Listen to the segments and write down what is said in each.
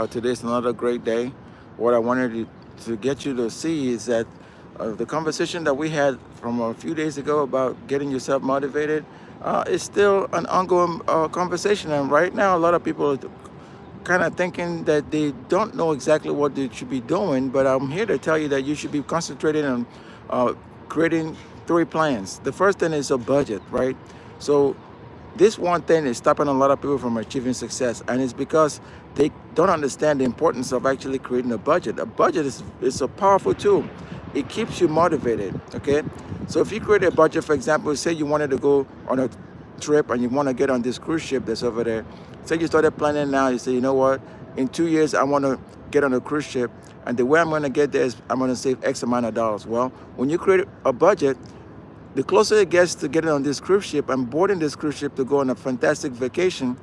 Today's another great day. What I wanted to get you to see is that the conversation that we had from a few days ago about getting yourself motivated is still an ongoing conversation. And right now, a lot of people are kind of thinking that they don't know exactly what they should be doing. But I'm here to tell you that you should be concentrating on uh, creating three plans. The first thing is a budget, right? So this one thing is stopping a lot of people from achieving success, and it's because they don't understand the importance of actually creating a budget. A budget is a powerful tool. It keeps you motivated. Okay, so if you create a budget, for example, say you wanted to go on a trip and you want to get on this cruise ship that's over there. Say you started planning now. You say, you know what, in 2 years I want to get on a cruise ship, and the way I'm going to get there is I'm going to save X amount of dollars. Well, when you create a budget, the closer it gets to getting on this cruise ship and boarding this cruise ship to go on a fantastic vacation,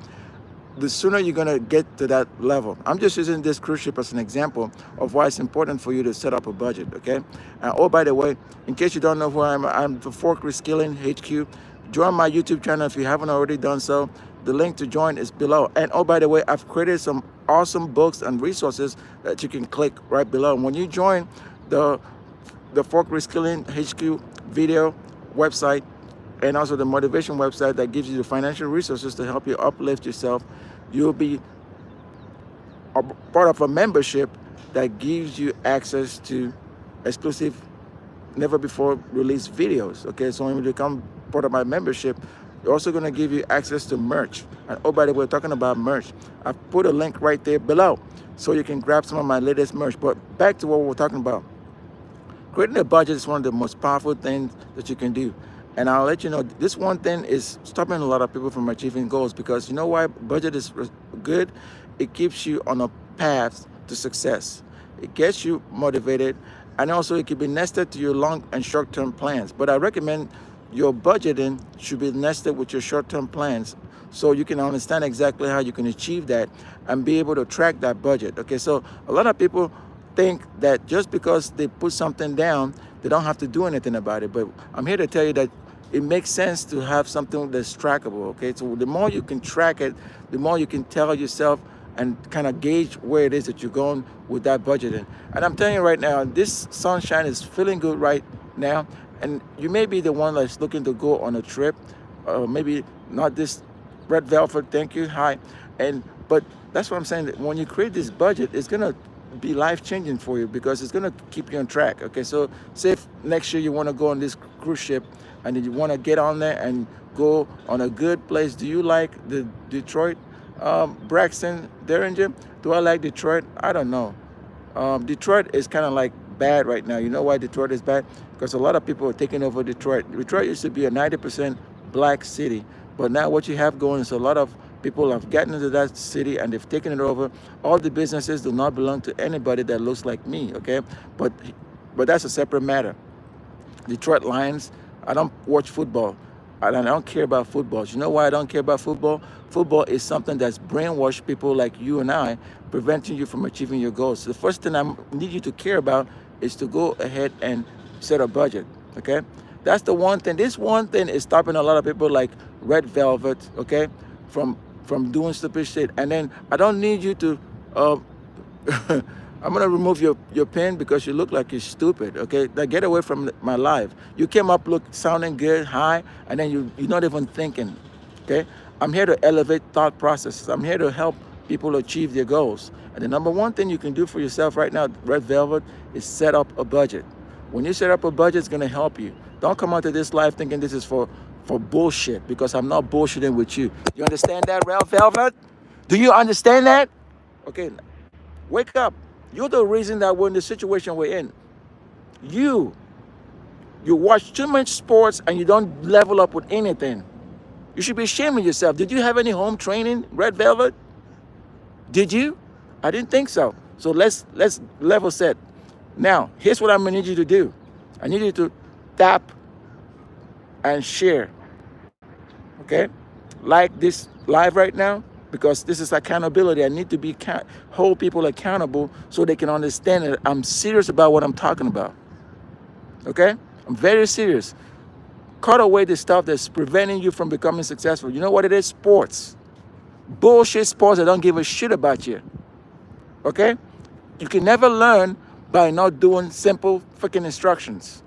the sooner you're going to get to that level. I'm just using this cruise ship as an example of why it's important for you to set up a budget, okay? Oh, by the way, in case you don't know who I am, I'm the Fork Reskilling HQ. Join my YouTube channel if you haven't already done so. The link to join is below. And oh, by the way, I've created some awesome books and resources that you can click right below. When you join the Fork Reskilling HQ video website, and also the motivation website that gives you the financial resources to help you uplift yourself, you'll be a part of a membership that gives you access to exclusive, never before released videos. Okay, so when you become part of my membership, you're also going to give you access to merch. And oh, by the way, talking about merch, I've put a link right there below so you can grab some of my latest merch. But back to what we're talking about. Creating a budget is one of the most powerful things that you can do. And I'll let you know, this one thing is stopping a lot of people from achieving goals, because you know why budget is good? It keeps you on a path to success. It gets you motivated, and also it can be nested to your long and short-term plans. But I recommend your budgeting should be nested with your short-term plans, so you can understand exactly how you can achieve that and be able to track that budget. Okay, so a lot of people think that just because they put something down, they don't have to do anything about it. But I'm here to tell you that it makes sense to have something that's trackable. Okay, so the more you can track it, the more you can tell yourself and kind of gauge where it is that you're going with that budgeting. And I'm telling you right now, this sunshine is feeling good right now. And you may be the one that's looking to go on a trip, maybe not this red velvet. Thank you. Hi. But that's what I'm saying. That when you create this budget, it's gonna be life-changing for you, because it's going to keep you on track. Okay, so say if next year you want to go on this cruise ship and then you want to get on there and go on a good place. Do you like the Detroit, Braxton, Derringer? Do I like Detroit? I don't know. Detroit is kind of like bad right now. You know why Detroit is bad? Because a lot of people are taking over Detroit. Detroit used to be a 90% black city, but now what you have going is a lot of people have gotten into that city and they've taken it over. All the businesses do not belong to anybody that looks like me, okay? But that's a separate matter. Detroit Lions, I don't watch football. I don't care about football. You know why I don't care about football? Football is something that's brainwashed people like you and I, preventing you from achieving your goals. So the first thing I need you to care about is to go ahead and set a budget, okay? That's the one thing. This one thing is stopping a lot of people like Red Velvet, okay, from doing stupid shit. And then I don't need you to I'm gonna remove your pen because you look like you're stupid, okay? Now get away from my life. You came up sounding good, high, and then you're not even thinking, okay? I'm here to elevate thought processes. I'm here to help people achieve their goals. And the number one thing you can do for yourself right now, Red Velvet, is set up a budget. When you set up a budget, it's gonna help you. Don't come out to this life thinking this is for bullshit, because I'm not bullshitting with you. You understand that, Red Velvet? Do you understand that? Okay, wake up. You're the reason that we're in the situation we're in. You watch too much sports and you don't level up with anything. You should be ashamed of yourself. Did you have any home training, Red Velvet? Did you? I didn't think so. So let's level set. Now, here's what I'm gonna need you to do. I need you to tap and share. Okay? Like this live right now, because this is accountability. I need to hold people accountable so they can understand that I'm serious about what I'm talking about. Okay? I'm very serious. Cut away the stuff that's preventing you from becoming successful. You know what it is? Sports. Bullshit sports that don't give a shit about you. Okay? You can never learn by not doing simple freaking instructions.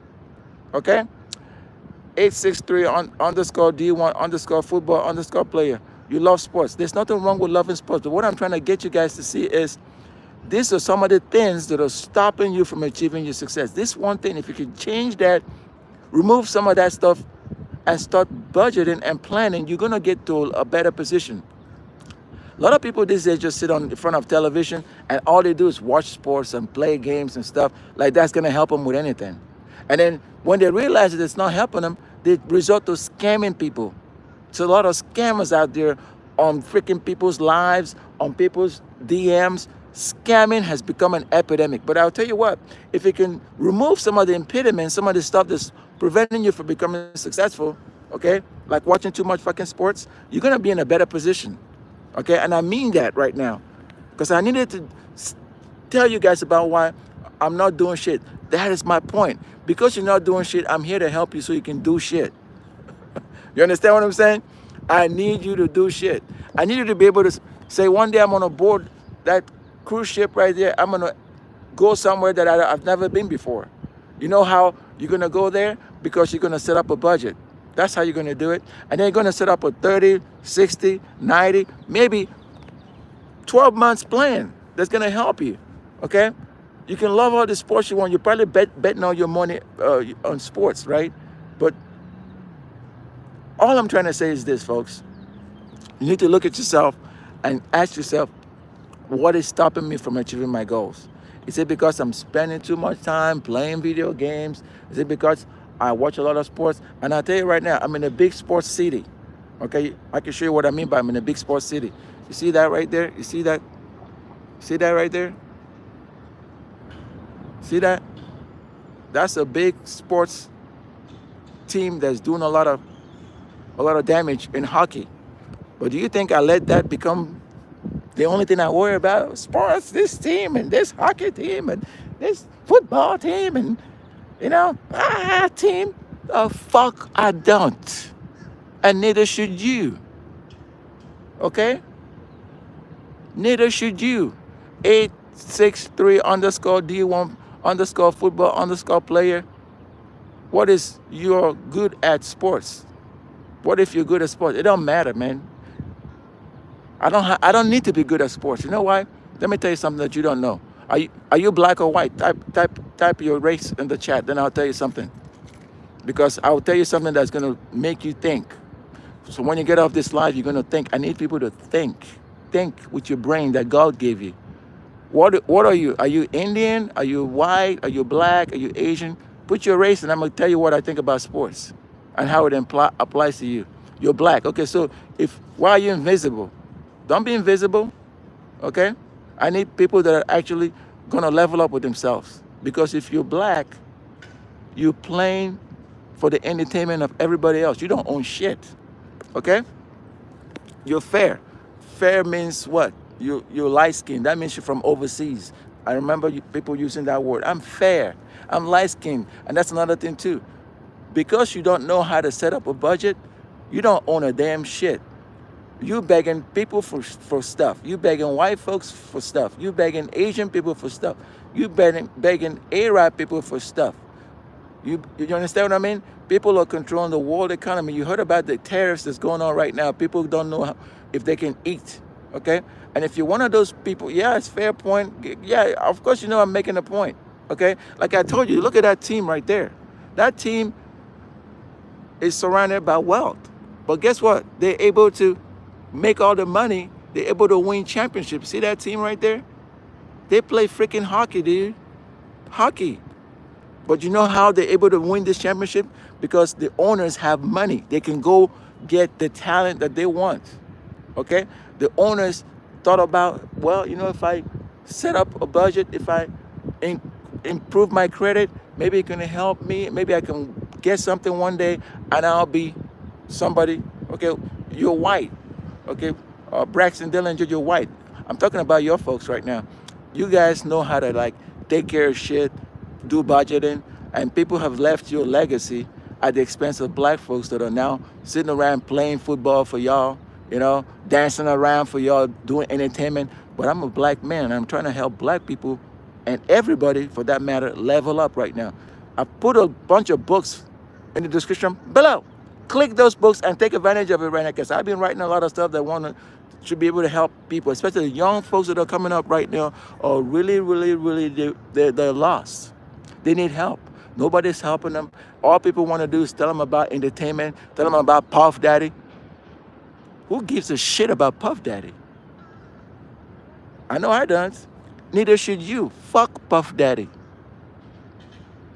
Okay? 863 underscore D1 underscore football underscore player. You love sports. There's nothing wrong with loving sports. But what I'm trying to get you guys to see is these are some of the things that are stopping you from achieving your success. This one thing, if you can change that, remove some of that stuff and start budgeting and planning, you're going to get to a better position. A lot of people these days just sit on in front of television and all they do is watch sports and play games and stuff. Like that's going to help them with anything. And then when they realize that it's not helping them, they resort to scamming people. There's a lot of scammers out there on freaking people's lives, on people's DMs. Scamming has become an epidemic. But I'll tell you what, if you can remove some of the impediments, some of the stuff that's preventing you from becoming successful, okay, like watching too much fucking sports, you're going to be in a better position. Okay, and I mean that right now. Because I needed to tell you guys about why I'm not doing shit. That is my point. Because you're not doing shit, I'm here to help you so you can do shit. You understand what I'm saying? I need you to do shit. I need you to be able to say, one day I'm on a board, that cruise ship right there, I'm going to go somewhere that I've never been before. You know how you're going to go there? Because you're going to set up a budget. That's how you're going to do it. And then you're going to set up a 30, 60, 90, maybe 12 months plan that's going to help you. Okay? You can love all the sports you want. You're probably betting all your money on sports, right? But all I'm trying to say is this, folks. You need to look at yourself and ask yourself, what is stopping me from achieving my goals? Is it because I'm spending too much time playing video games? Is it because I watch a lot of sports? And I'll tell you right now, I'm in a big sports city. Okay, I can show you what I mean by I'm in a big sports city. You see that right there? You see that? See that right there? See that? That's a big sports team that's doing a lot of damage in hockey. But do you think I let that become the only thing I worry about? Sports, this team and this hockey team and this football team and team. Oh, fuck, I don't. And neither should you. Okay? Neither should you. 863 underscore D1 underscore football underscore player. What is you're good at sports? What if you're good at sports? It don't matter, man. I don't need to be good at sports. You know why? Let me tell you something that you don't know. Are you black or white? Type your race in the chat, then I'll tell you something. Because I'll tell you something that's gonna make you think. So when you get off this live, you're gonna think. I need people to think. Think with your brain that God gave you. What are you? Are you Indian? Are you white? Are you black? Are you Asian? Put your race and I'm gonna tell you what I think about sports and how it applies to you. You're black. Okay, so why are you invisible? Don't be invisible, okay? I need people that are actually gonna level up with themselves. Because if you're black, you're playing for the entertainment of everybody else. You don't own shit, okay? You're fair. Fair means what? You're light-skinned. That means you're from overseas. I remember people using that word. I'm fair. I'm light-skinned. And that's another thing too. Because you don't know how to set up a budget, you don't own a damn shit. You begging people for stuff. You begging white folks for stuff. You begging Asian people for stuff. You begging Arab people for stuff. You understand what I mean? People are controlling the world economy. You heard about the tariffs that's going on right now. People don't know if they can eat, okay? And if you're one of those people, yeah, it's fair point. Yeah, of course you know I'm making a point, okay? Like I told you, look at that team right there. That team is surrounded by wealth. But guess what? They're able to make all the money. They're able to win championships. See that team right there? They play freaking hockey, dude. Hockey. But you know how they're able to win this championship? Because the owners have money. They can go get the talent that they want. Okay? The owners thought about, well, if I set up a budget, if I improve my credit, maybe it's going to help me. Maybe I can get something one day and I'll be somebody. Okay, you're white. Okay, Braxton Dillinger, you're white. I'm talking about your folks right now. You guys know how to take care of shit, do budgeting, and people have left you a legacy at the expense of black folks that are now sitting around playing football for y'all, dancing around for y'all, doing entertainment, But I'm a black man, and I'm trying to help black people and everybody, for that matter, level up right now. I put a bunch of books in the description below. Click those books and take advantage of it right now, because I've been writing a lot of stuff that should be able to help people, especially the young folks that are coming up right now are really, they're lost. They need help. Nobody's helping them. All people want to do is tell them about entertainment, tell them about Puff Daddy. Who gives a shit about Puff Daddy? I know I don't. Neither should you. Fuck Puff Daddy.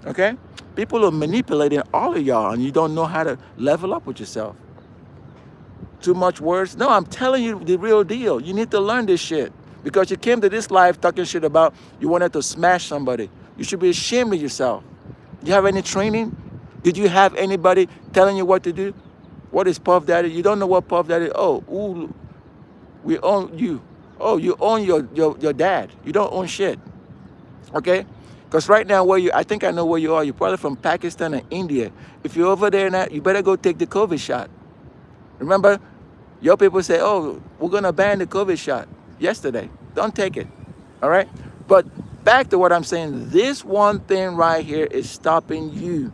Okay? People are manipulating all of y'all, and you don't know how to level up with yourself. Too much words? No, I'm telling you the real deal. You need to learn this shit. Because you came to this life talking shit about you wanted to smash somebody. You should be ashamed of yourself. Do you have any training? Did you have anybody telling you what to do? What is Puff Daddy? You don't know what Puff Daddy is? Oh, ooh, we own you. Oh, you own your dad. You don't own shit. Okay? Because right now, I think I know where you are. You're probably from Pakistan or India. If you're over there now, you better go take the COVID shot. Remember, your people say, oh, we're going to ban the COVID shot yesterday. Don't take it. All right? But back to what I'm saying. This one thing right here is stopping you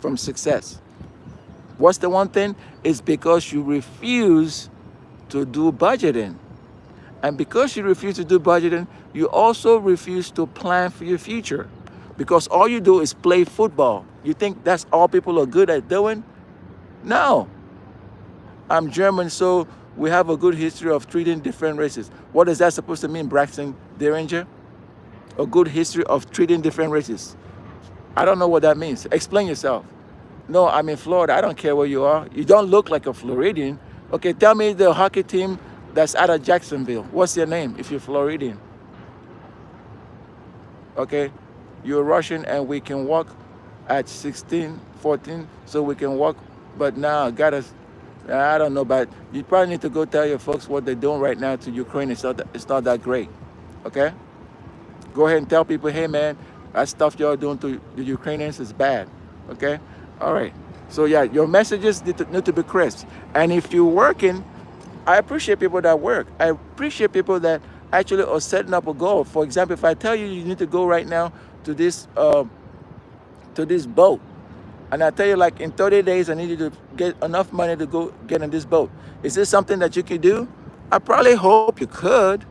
from success. What's the one thing? It's because you refuse to do budgeting. And because you refuse to do budgeting, you also refuse to plan for your future. Because all you do is play football. You think that's all people are good at doing? No. I'm German, so we have a good history of treating different races. What is that supposed to mean, Braxton Derringer? A good history of treating different races. I don't know what that means. Explain yourself. No, I'm in Florida. I don't care where you are. You don't look like a Floridian. Okay, tell me the hockey team that's out of Jacksonville. What's your name if you're Floridian? Okay, you're Russian, and we can walk at 16, 14, so we can walk. But now, I don't know, but you probably need to go tell your folks what they're doing right now to Ukraine. It's not that great. Okay? Go ahead and tell people, hey man, that stuff y'all doing to the Ukrainians is bad. Okay? All right. So yeah, your messages need to be crisp. And if you're working, I appreciate people that work. I appreciate people that actually are setting up a goal. For example, if I tell you you need to go right now to this boat, and I tell you like in 30 days I need you to get enough money to go get in this boat. Is this something that you can do? I probably hope you could,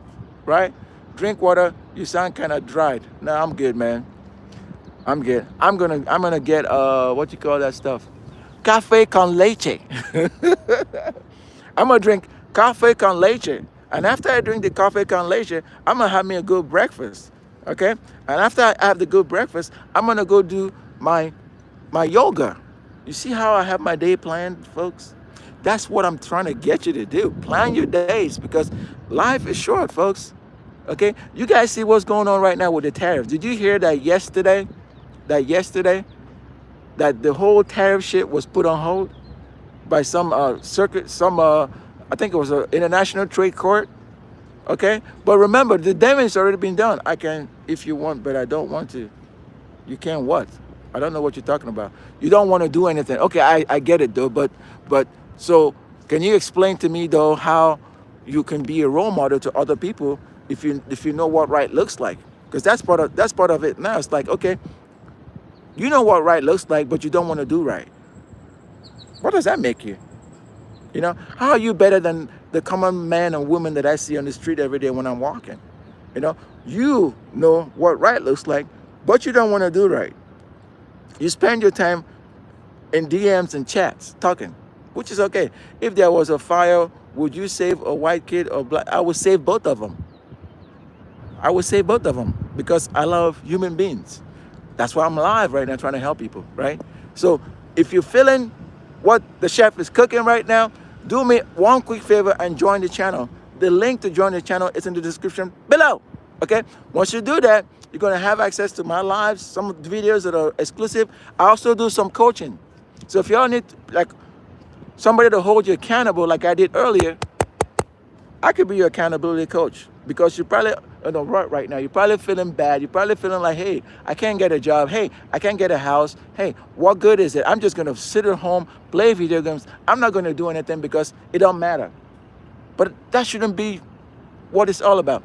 right? Drink water. You sound kind of dried. No, I'm good, man. I'm good. I'm gonna get what you call that stuff? Cafe con leche. I'm gonna drink cafe con leche. And after I drink the cafe con leche, I'm gonna have me a good breakfast. Okay? And after I have the good breakfast, I'm gonna go do my yoga. You see how I have my day planned, folks? That's what I'm trying to get you to do. Plan your days, because life is short, folks. Okay? You guys see what's going on right now with the tariffs. Did you hear that yesterday? That the whole tariff shit was put on hold by some I think it was an international trade court. Okay? But remember, the damage already been done. I can, if you want, but I don't want to. You can what? I don't know what you're talking about. You don't want to do anything. Okay, I get it though, but so can you explain to me though how you can be a role model to other people if you know what right looks like? Because that's part of it now. It's like, okay, you know what right looks like, but you don't want to do right. What does that make you? You know, how are you better than the common man and woman that I see on the street every day when I'm walking? You know what right looks like, but you don't want to do right. You spend your time in DMs and chats talking, which is okay. If there was a fire, would you save a white kid or black? I would save both of them. I would save both of them because I love human beings. That's why I'm alive right now, trying to help people, right? So if you're feeling what the chef is cooking right now, do me one quick favor and join the channel. The link to join the channel is in the description below, okay? Once you do that, you're going to have access to my lives, some of the videos that are exclusive. I also do some coaching. So if y'all need like somebody to hold you accountable like I did earlier, I could be your accountability coach, because you're probably in a rut right now. You're probably feeling bad. You're probably feeling like, hey, I can't get a job. Hey, I can't get a house. Hey, what good is it? I'm just going to sit at home, play video games. I'm not going to do anything because it don't matter. But that shouldn't be what it's all about.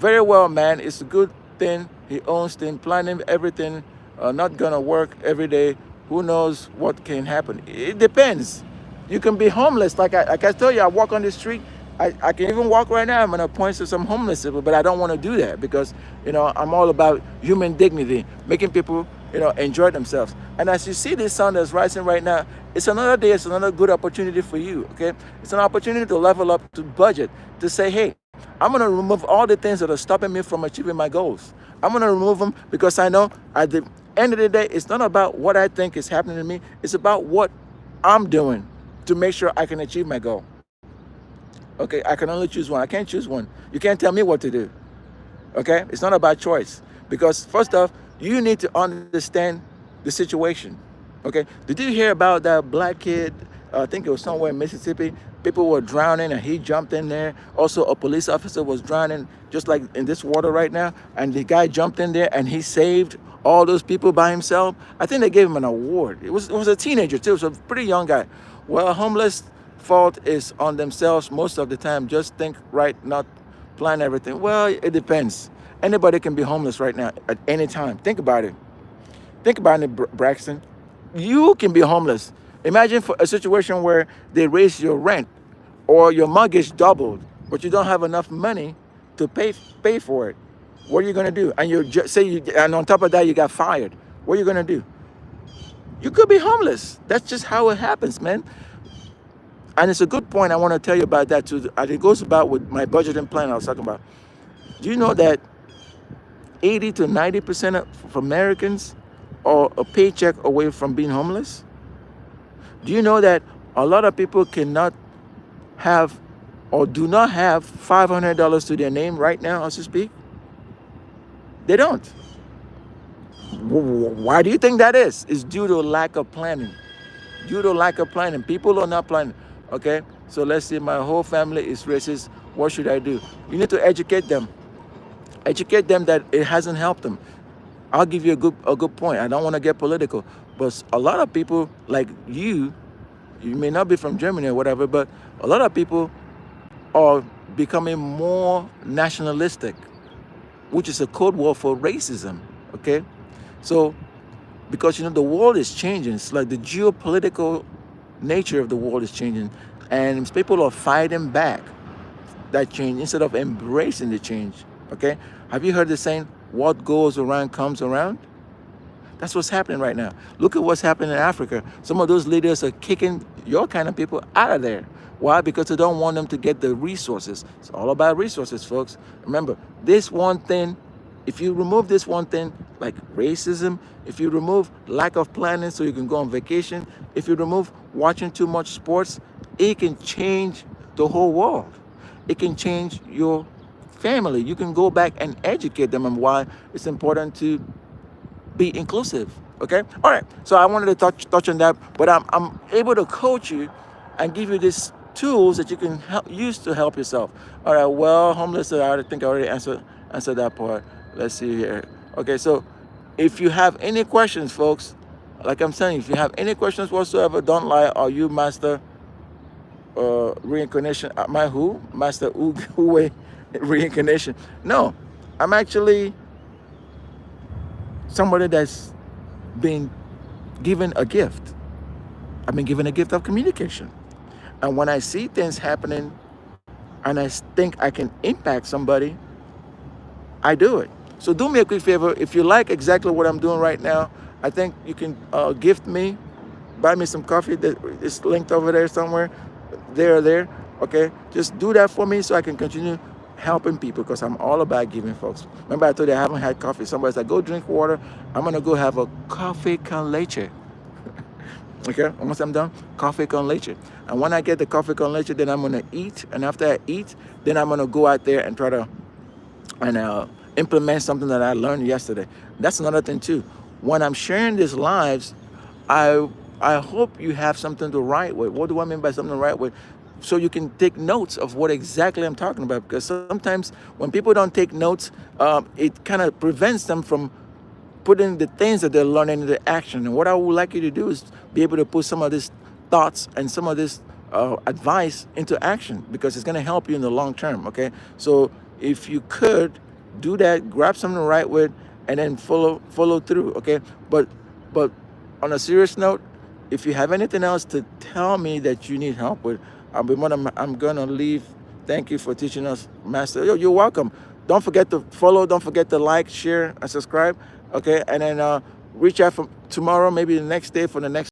Very well, man. It's a good thing. He owns thing, planning everything. Not gonna work every day. Who knows what can happen? It depends. You can be homeless. Like I told you, I walk on the street. I can even walk right now. I'm gonna point to some homeless people, but I don't want to do that because I'm all about human dignity, making people enjoy themselves. And as you see this sun that's rising right now, it's another day. It's another good opportunity for you. Okay, it's an opportunity to level up, to budget, to say, hey, I'm going to remove all the things that are stopping me from achieving my goals. I'm going to remove them because I know at the end of the day, it's not about what I think is happening to me. It's about what I'm doing to make sure I can achieve my goal. Okay, I can only choose one. I can't choose one. You can't tell me what to do. Okay, it's not about choice. Because first off, you need to understand the situation. Okay, did you hear about that black kid? I think it was somewhere in Mississippi. People were drowning and he jumped in there. Also, a police officer was drowning, just like in this water right now. And the guy jumped in there and he saved all those people by himself. I think they gave him an award. It was a teenager too. It was a pretty young guy. Well, homeless fault is on themselves most of the time. Just think right, not plan everything. Well, it depends. Anybody can be homeless right now at any time. Think about it. Think about it, Braxton. You can be homeless. Imagine for a situation where they raise your rent or your mortgage doubled, but you don't have enough money to pay for it. What are you gonna do? And and on top of that, you got fired. What are you gonna do? You could be homeless. That's just how it happens, man. And it's a good point. I want to tell you about that too. And it goes about with my budgeting plan I was talking about. Do you know that 80 to 90% of Americans are a paycheck away from being homeless? Do you know that a lot of people cannot have or do not have $500 to their name right now as we speak? They don't. Why do you think that is? It's due to lack of planning. Due to lack of planning. People are not planning. Okay? So let's say my whole family is racist. What should I do? You need to educate them. Educate them that it hasn't helped them. I'll give you a good point. I don't want to get political, but a lot of people like you may not be from Germany or whatever, but a lot of people are becoming more nationalistic, which is a code word for racism. Okay, so because the world is changing, it's like the geopolitical nature of the world is changing, and people are fighting back that change instead of embracing the change. Okay, have you heard the saying, what goes around comes around? That's what's happening right now. Look at what's happening in Africa. Some of those leaders are kicking your kind of people out of there. Why? Because they don't want them to get the resources. It's all about resources, folks. Remember, this one thing, if you remove this one thing, like racism, if you remove lack of planning so you can go on vacation, if you remove watching too much sports, it can change the whole world. It can change your family. You can go back and educate them on why it's important to be inclusive. Okay, all right, so I wanted to touch on that, but I'm able to coach you and give you these tools that you can use to help yourself. All right, well, homeless, I think I already answered that part. Let's see here. Okay, so if you have any questions, folks, like I'm saying, if you have any questions whatsoever, don't lie. Are you Master Reincarnation? Master Uwe Reincarnation? No, I'm actually somebody that's been given a gift. I've been given a gift of communication. And when I see things happening and I think I can impact somebody, I do it. So do me a quick favor. If you like exactly what I'm doing right now, I think you can gift me, buy me some coffee that is linked over there somewhere, there. Okay, just do that for me so I can continue helping people, because I'm all about giving, folks. Remember I told you I haven't had coffee. Somebody said, go drink water. I'm going to go have a coffee con leche. Okay, once I'm done, coffee con leche. And when I get the coffee con leche, then I'm going to eat. And after I eat, then I'm going to go out there and try to implement something that I learned yesterday. That's another thing too. When I'm sharing these lives, I hope you have something to write with. What do I mean by something to write with? So you can take notes of what exactly I'm talking about. Because sometimes when people don't take notes, it kind of prevents them from putting the things that they're learning into action. And what I would like you to do is be able to put some of these thoughts and some of this advice into action, because it's going to help you in the long term. Okay, so if you could do that, grab something to write with, and then follow through. Okay, but on a serious note, if you have anything else to tell me that you need help with, I'm gonna leave. Thank you for teaching us, Master. Yo, you're welcome. Don't forget to follow. Don't forget to like, share, and subscribe. Okay, and then reach out for tomorrow, maybe the next day for the next